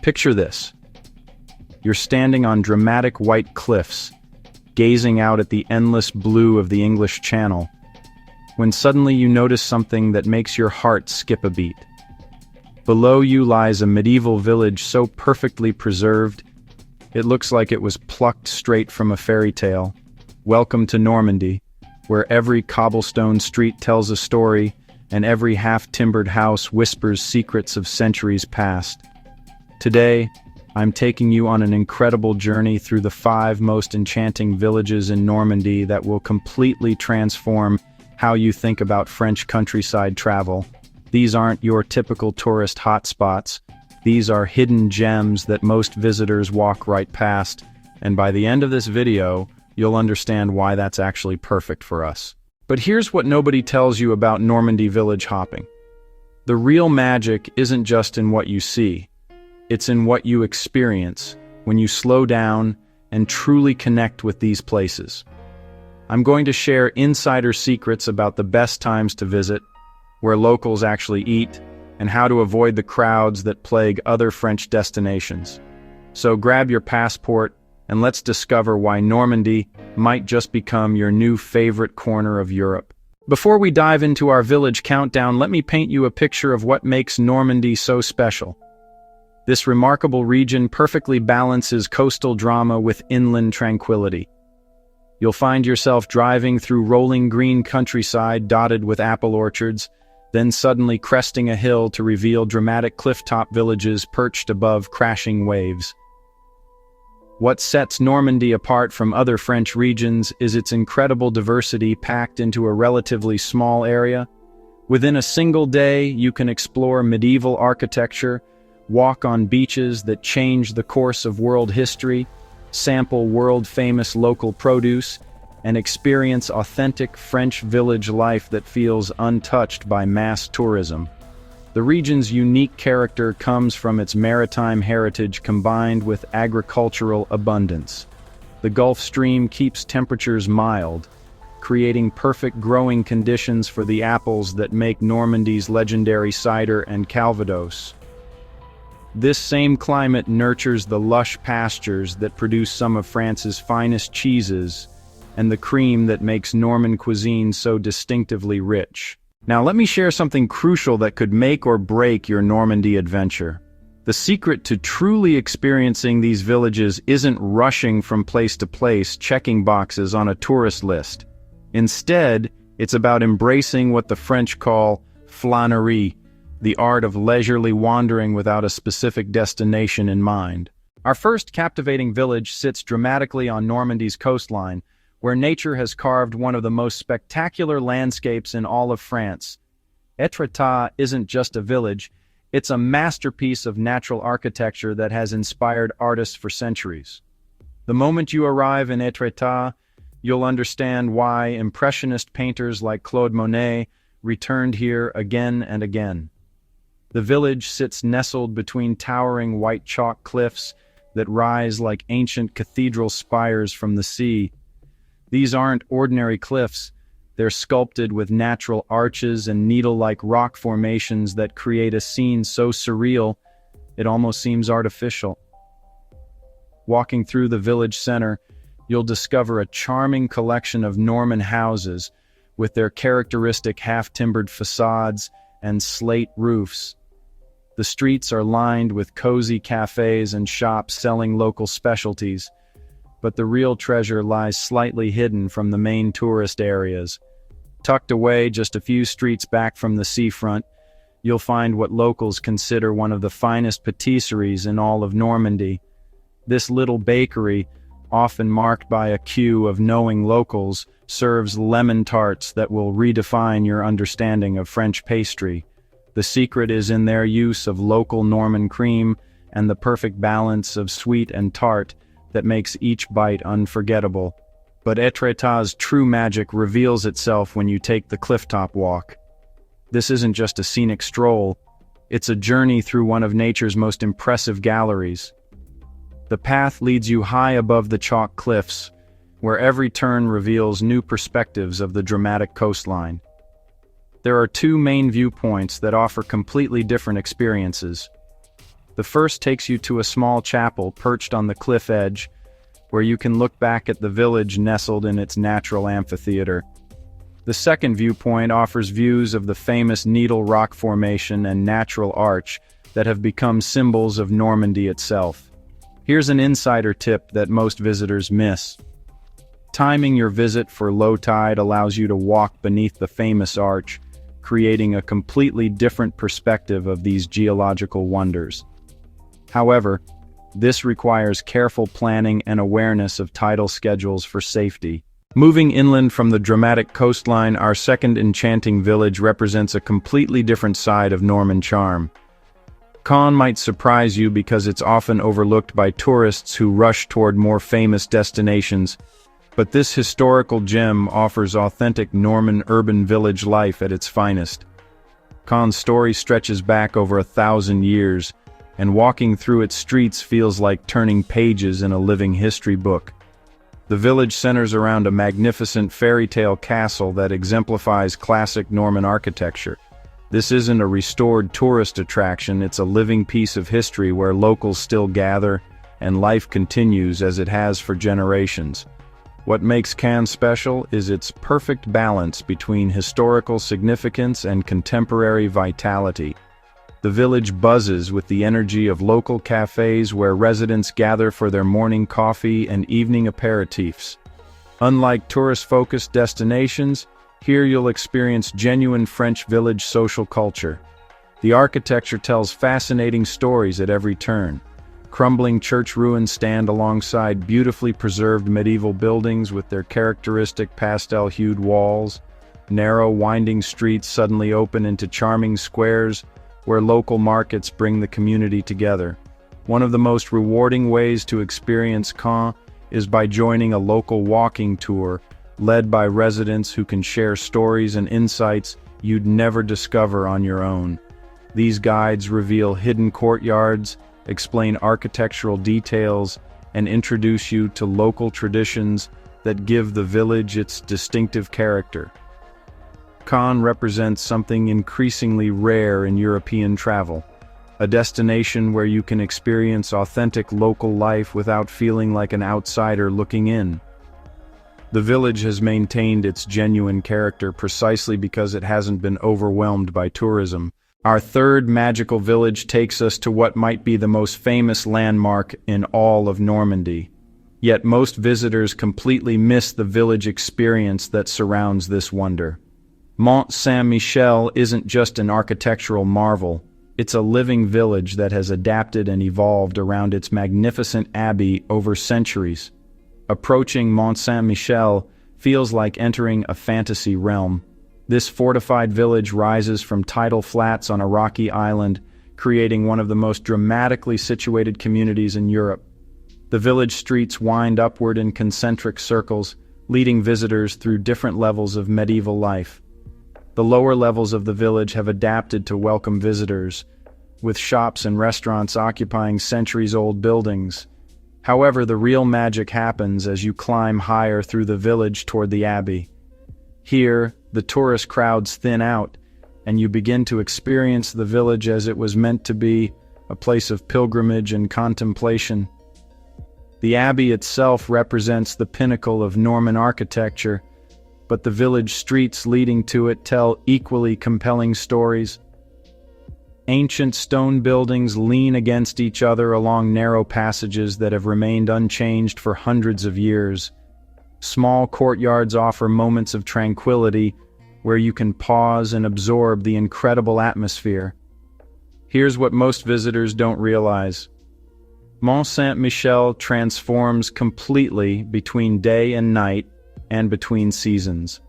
Picture this. You're standing on dramatic white cliffs, gazing out at the endless blue of the English Channel, when suddenly you notice something that makes your heart skip a beat. Below you lies a medieval village so perfectly preserved, it looks like it was plucked straight from a fairy tale. Welcome to Normandy, where every cobblestone street tells a story and every half-timbered house whispers secrets of centuries past. Today, I'm taking you on an incredible journey through the 5 most enchanting villages in Normandy that will completely transform how you think about French countryside travel. These aren't your typical tourist hotspots. These are hidden gems that most visitors walk right past, and by the end of this video, you'll understand why that's actually perfect for us. But here's what nobody tells you about Normandy village hopping. The real magic isn't just in what you see. It's in what you experience when you slow down and truly connect with these places. I'm going to share insider secrets about the best times to visit, where locals actually eat, and how to avoid the crowds that plague other French destinations. So grab your passport and let's discover why Normandy might just become your new favorite corner of Europe. Before we dive into our village countdown, let me paint you a picture of what makes Normandy so special. This remarkable region perfectly balances coastal drama with inland tranquility. You'll find yourself driving through rolling green countryside dotted with apple orchards, then suddenly cresting a hill to reveal dramatic clifftop villages perched above crashing waves. What sets Normandy apart from other French regions is its incredible diversity packed into a relatively small area. Within a single day, you can explore medieval architecture, walk on beaches that change the course of world history, sample world-famous local produce, and experience authentic French village life that feels untouched by mass tourism. The region's unique character comes from its maritime heritage combined with agricultural abundance. The Gulf Stream keeps temperatures mild, creating perfect growing conditions for the apples that make Normandy's legendary cider and Calvados. This same climate nurtures the lush pastures that produce some of France's finest cheeses and the cream that makes Norman cuisine so distinctively rich. Now let me share something crucial that could make or break your Normandy adventure. The secret to truly experiencing these villages isn't rushing from place to place, checking boxes on a tourist list. Instead, it's about embracing what the French call flânerie, the art of leisurely wandering without a specific destination in mind. Our first captivating village sits dramatically on Normandy's coastline, where nature has carved one of the most spectacular landscapes in all of France. Étretat isn't just a village, it's a masterpiece of natural architecture that has inspired artists for centuries. The moment you arrive in Étretat, you'll understand why Impressionist painters like Claude Monet returned here again and again. The village sits nestled between towering white chalk cliffs that rise like ancient cathedral spires from the sea. These aren't ordinary cliffs, they're sculpted with natural arches and needle-like rock formations that create a scene so surreal, it almost seems artificial. Walking through the village center, you'll discover a charming collection of Norman houses with their characteristic half-timbered facades and slate roofs. The streets are lined with cozy cafes and shops selling local specialties, but the real treasure lies slightly hidden from the main tourist areas. Tucked away just a few streets back from the seafront, you'll find what locals consider one of the finest patisseries in all of Normandy. This little bakery, often marked by a queue of knowing locals, serves lemon tarts that will redefine your understanding of French pastry. The secret is in their use of local Norman cream and the perfect balance of sweet and tart that makes each bite unforgettable. But Étretat's true magic reveals itself when you take the clifftop walk. This isn't just a scenic stroll, it's a journey through one of nature's most impressive galleries. The path leads you high above the chalk cliffs, where every turn reveals new perspectives of the dramatic coastline. There are 2 main viewpoints that offer completely different experiences. The first takes you to a small chapel perched on the cliff edge, where you can look back at the village nestled in its natural amphitheater. The second viewpoint offers views of the famous Needle Rock Formation and Natural Arch that have become symbols of Normandy itself. Here's an insider tip that most visitors miss. Timing your visit for low tide allows you to walk beneath the famous arch, creating a completely different perspective of these geological wonders. However, this requires careful planning and awareness of tidal schedules for safety. Moving inland from the dramatic coastline, our second enchanting village represents a completely different side of Norman charm. Caen might surprise you because it's often overlooked by tourists who rush toward more famous destinations, but this historical gem offers authentic Norman urban village life at its finest. Caen's story stretches back over 1,000 years, and walking through its streets feels like turning pages in a living history book. The village centers around a magnificent fairy tale castle that exemplifies classic Norman architecture. This isn't a restored tourist attraction, it's a living piece of history where locals still gather and life continues as it has for generations. What makes Caen special is its perfect balance between historical significance and contemporary vitality. The village buzzes with the energy of local cafes where residents gather for their morning coffee and evening aperitifs. Unlike tourist-focused destinations, here you'll experience genuine French village social culture. The architecture tells fascinating stories at every turn. Crumbling church ruins stand alongside beautifully preserved medieval buildings with their characteristic pastel-hued walls. Narrow, winding streets suddenly open into charming squares where local markets bring the community together. One of the most rewarding ways to experience Caen is by joining a local walking tour led by residents who can share stories and insights you'd never discover on your own. These guides reveal hidden courtyards, explain architectural details, and introduce you to local traditions that give the village its distinctive character. Caen represents something increasingly rare in European travel, a destination where you can experience authentic local life without feeling like an outsider looking in. The village has maintained its genuine character precisely because it hasn't been overwhelmed by tourism. Our third magical village takes us to what might be the most famous landmark in all of Normandy. Yet most visitors completely miss the village experience that surrounds this wonder. Mont Saint-Michel isn't just an architectural marvel, it's a living village that has adapted and evolved around its magnificent abbey over centuries. Approaching Mont Saint-Michel feels like entering a fantasy realm. This fortified village rises from tidal flats on a rocky island, creating one of the most dramatically situated communities in Europe. The village streets wind upward in concentric circles, leading visitors through different levels of medieval life. The lower levels of the village have adapted to welcome visitors, with shops and restaurants occupying centuries-old buildings. However, the real magic happens as you climb higher through the village toward the abbey. Here, the tourist crowds thin out, and you begin to experience the village as it was meant to be, a place of pilgrimage and contemplation. The abbey itself represents the pinnacle of Norman architecture, but the village streets leading to it tell equally compelling stories. Ancient stone buildings lean against each other along narrow passages that have remained unchanged for hundreds of years. Small courtyards offer moments of tranquility where you can pause and absorb the incredible atmosphere. Here's what most visitors don't realize. Mont Saint-Michel transforms completely between day and night and between seasons.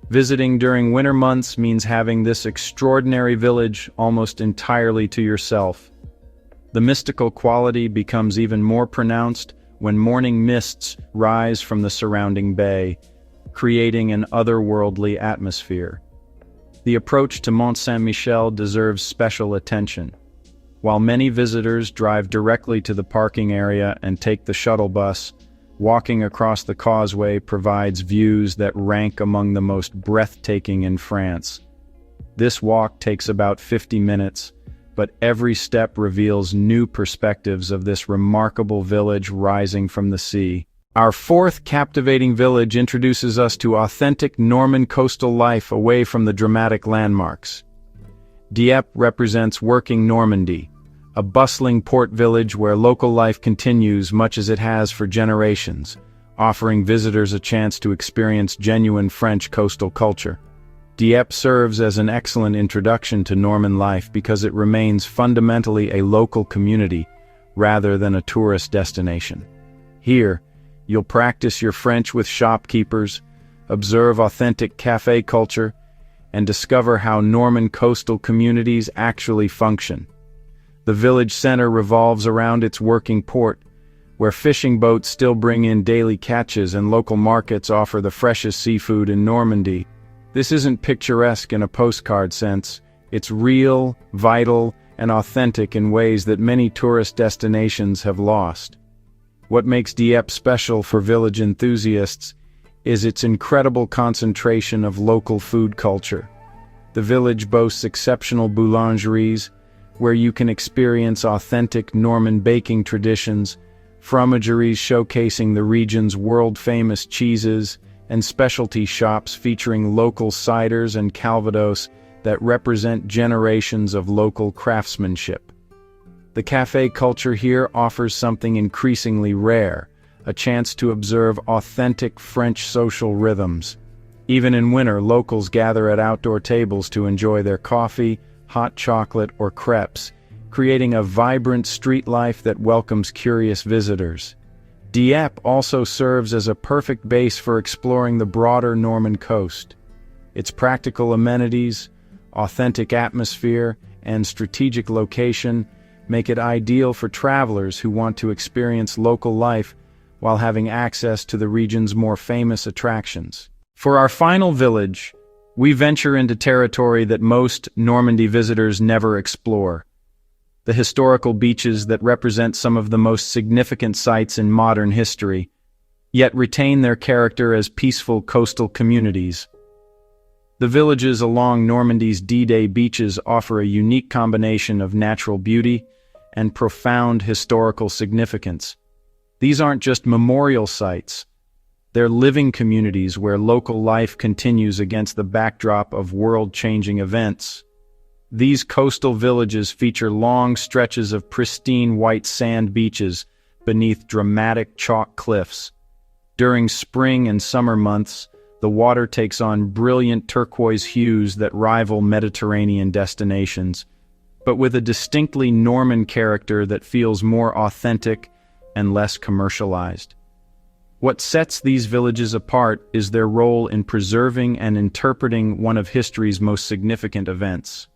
Visiting during winter months means having this extraordinary village almost entirely to yourself. The mystical quality becomes even more pronounced when morning mists rise from the surrounding bay, creating an otherworldly atmosphere. The approach to Mont Saint-Michel deserves special attention. While many visitors drive directly to the parking area and take the shuttle bus, walking across the causeway provides views that rank among the most breathtaking in France. This walk takes about 50 minutes, but every step reveals new perspectives of this remarkable village rising from the sea. Our fourth captivating village introduces us to authentic Norman coastal life away from the dramatic landmarks. Dieppe represents working Normandy, a bustling port village where local life continues much as it has for generations, offering visitors a chance to experience genuine French coastal culture. Dieppe serves as an excellent introduction to Norman life because it remains fundamentally a local community rather than a tourist destination. Here, you'll practice your French with shopkeepers, observe authentic café culture, and discover how Norman coastal communities actually function. The village center revolves around its working port, where fishing boats still bring in daily catches and local markets offer the freshest seafood in Normandy. This isn't picturesque in a postcard sense. It's real, vital, and authentic in ways that many tourist destinations have lost. What makes Dieppe special for village enthusiasts is its incredible concentration of local food culture. The village boasts exceptional boulangeries, where you can experience authentic Norman baking traditions, fromageries showcasing the region's world-famous cheeses, and specialty shops featuring local ciders and calvados that represent generations of local craftsmanship. The café culture here offers something increasingly rare, a chance to observe authentic French social rhythms. Even in winter, locals gather at outdoor tables to enjoy their coffee, hot chocolate, or crepes, creating a vibrant street life that welcomes curious visitors. Dieppe also serves as a perfect base for exploring the broader Norman coast. Its practical amenities, authentic atmosphere, and strategic location make it ideal for travelers who want to experience local life while having access to the region's more famous attractions. For our final village, we venture into territory that most Normandy visitors never explore: the historical beaches that represent some of the most significant sites in modern history, yet retain their character as peaceful coastal communities. The villages along Normandy's D-Day beaches offer a unique combination of natural beauty and profound historical significance. These aren't just memorial sites. They're living communities where local life continues against the backdrop of world-changing events. These coastal villages feature long stretches of pristine white sand beaches beneath dramatic chalk cliffs. During spring and summer months, the water takes on brilliant turquoise hues that rival Mediterranean destinations, but with a distinctly Norman character that feels more authentic and less commercialized. What sets these villages apart is their role in preserving and interpreting one of history's most significant events.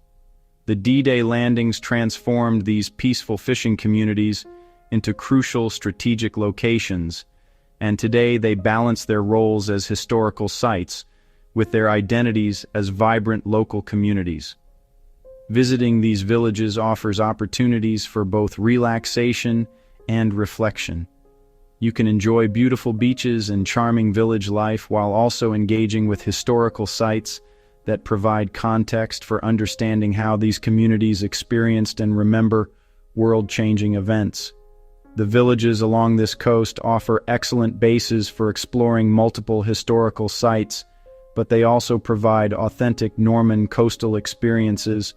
The D-Day landings transformed these peaceful fishing communities into crucial strategic locations, and today they balance their roles as historical sites with their identities as vibrant local communities. Visiting these villages offers opportunities for both relaxation and reflection. You can enjoy beautiful beaches and charming village life while also engaging with historical sites that provide context for understanding how these communities experienced and remember world-changing events. The villages along this coast offer excellent bases for exploring multiple historical sites, but they also provide authentic Norman coastal experiences.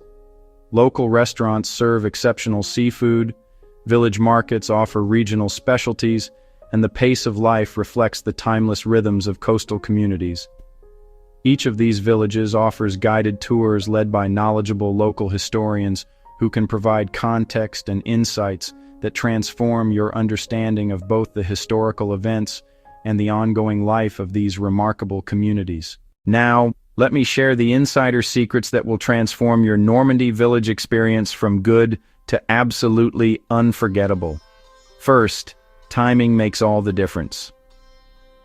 Local restaurants serve exceptional seafood, village markets offer regional specialties, and the pace of life reflects the timeless rhythms of coastal communities. Each of these villages offers guided tours led by knowledgeable local historians who can provide context and insights that transform your understanding of both the historical events and the ongoing life of these remarkable communities. Now, let me share the insider secrets that will transform your Normandy village experience from good to absolutely unforgettable. First, timing makes all the difference.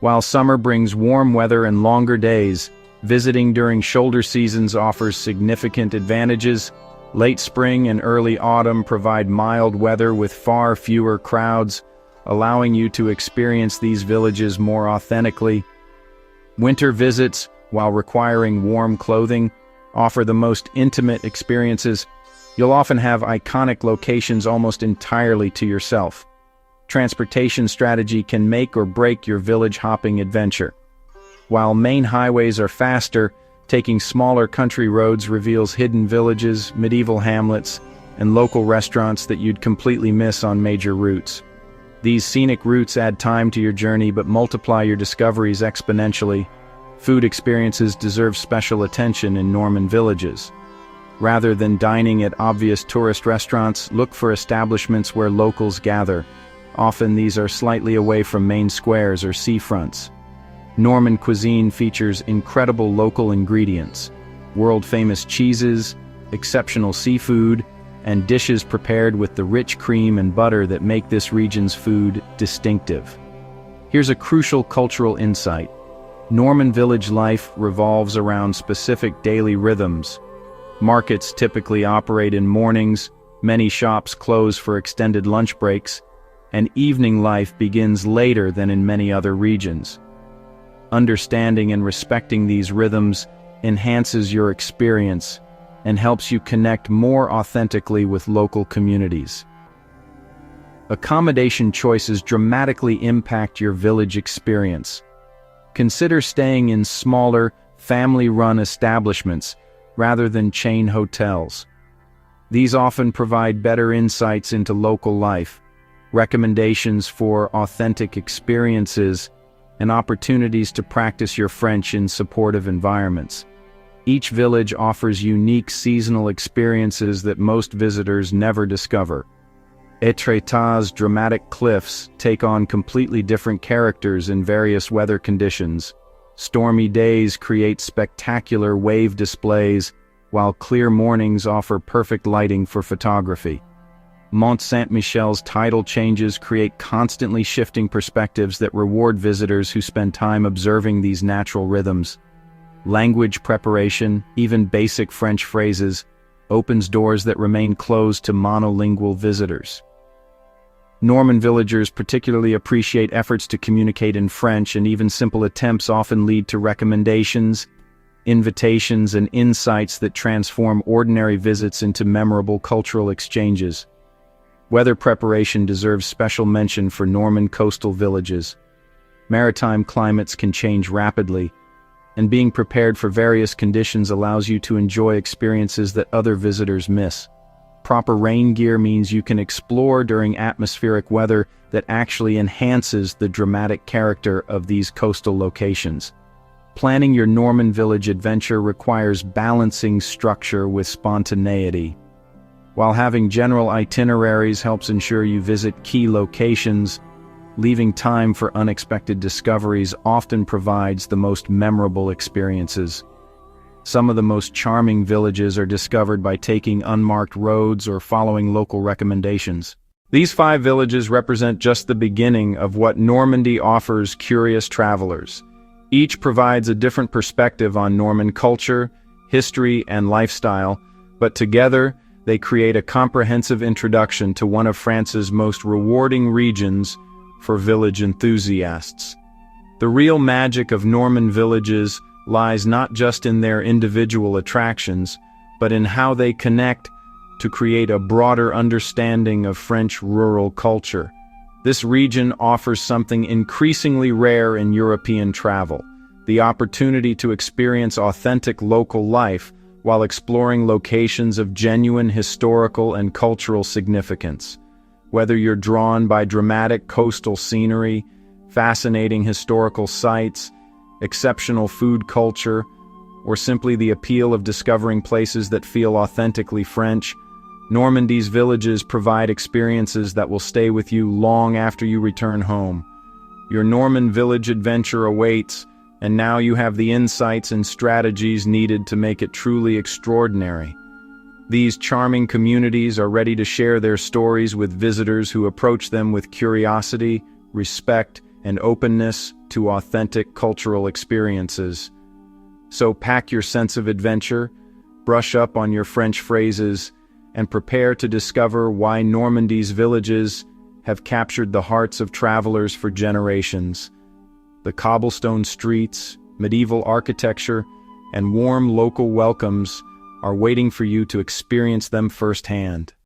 While summer brings warm weather and longer days, visiting during shoulder seasons offers significant advantages. Late spring and early autumn provide mild weather with far fewer crowds, allowing you to experience these villages more authentically. Winter visits, while requiring warm clothing, offer the most intimate experiences, You'll often have iconic locations almost entirely to yourself. Transportation strategy can make or break your village hopping adventure. While main highways are faster, taking smaller country roads reveals hidden villages, medieval hamlets, and local restaurants that you'd completely miss on major routes. These scenic routes add time to your journey but multiply your discoveries exponentially. Food experiences deserve special attention in Norman villages. Rather than dining at obvious tourist restaurants, look for establishments where locals gather. Often these are slightly away from main squares or seafronts. Norman cuisine features incredible local ingredients, world-famous cheeses, exceptional seafood, and dishes prepared with the rich cream and butter that make this region's food distinctive. Here's a crucial cultural insight. Norman village life revolves around specific daily rhythms. Markets typically operate in mornings, many shops close for extended lunch breaks, and evening life begins later than in many other regions. Understanding and respecting these rhythms enhances your experience and helps you connect more authentically with local communities. Accommodation choices dramatically impact your village experience. Consider staying in smaller, family-run establishments rather than chain hotels. These often provide better insights into local life, recommendations for authentic experiences, and opportunities to practice your French in supportive environments. Each village offers unique seasonal experiences that most visitors never discover. Étretat's dramatic cliffs take on completely different characters in various weather conditions. Stormy days create spectacular wave displays, while clear mornings offer perfect lighting for photography. Mont Saint-Michel's tidal changes create constantly shifting perspectives that reward visitors who spend time observing these natural rhythms. Language preparation, even basic French phrases, opens doors that remain closed to monolingual visitors. Norman villagers particularly appreciate efforts to communicate in French, and even simple attempts often lead to recommendations, invitations, and insights that transform ordinary visits into memorable cultural exchanges. Weather preparation deserves special mention for Norman coastal villages. Maritime climates can change rapidly, and being prepared for various conditions allows you to enjoy experiences that other visitors miss. Proper rain gear means you can explore during atmospheric weather that actually enhances the dramatic character of these coastal locations. Planning your Norman village adventure requires balancing structure with spontaneity. While having general itineraries helps ensure you visit key locations, leaving time for unexpected discoveries often provides the most memorable experiences. Some of the most charming villages are discovered by taking unmarked roads or following local recommendations. These 5 villages represent just the beginning of what Normandy offers curious travelers. Each provides a different perspective on Norman culture, history, and lifestyle, but together they create a comprehensive introduction to one of France's most rewarding regions for village enthusiasts. The real magic of Norman villages lies not just in their individual attractions, but in how they connect to create a broader understanding of French rural culture. This region offers something increasingly rare in European travel: the opportunity to experience authentic local life while exploring locations of genuine historical and cultural significance. Whether you're drawn by dramatic coastal scenery, fascinating historical sites, exceptional food culture, or simply the appeal of discovering places that feel authentically French, Normandy's villages provide experiences that will stay with you long after you return home. Your Norman village adventure awaits, and now you have the insights and strategies needed to make it truly extraordinary. These charming communities are ready to share their stories with visitors who approach them with curiosity, respect, and openness to authentic cultural experiences. So pack your sense of adventure, brush up on your French phrases, and prepare to discover why Normandy's villages have captured the hearts of travelers for generations. The cobblestone streets, medieval architecture, and warm local welcomes are waiting for you to experience them firsthand.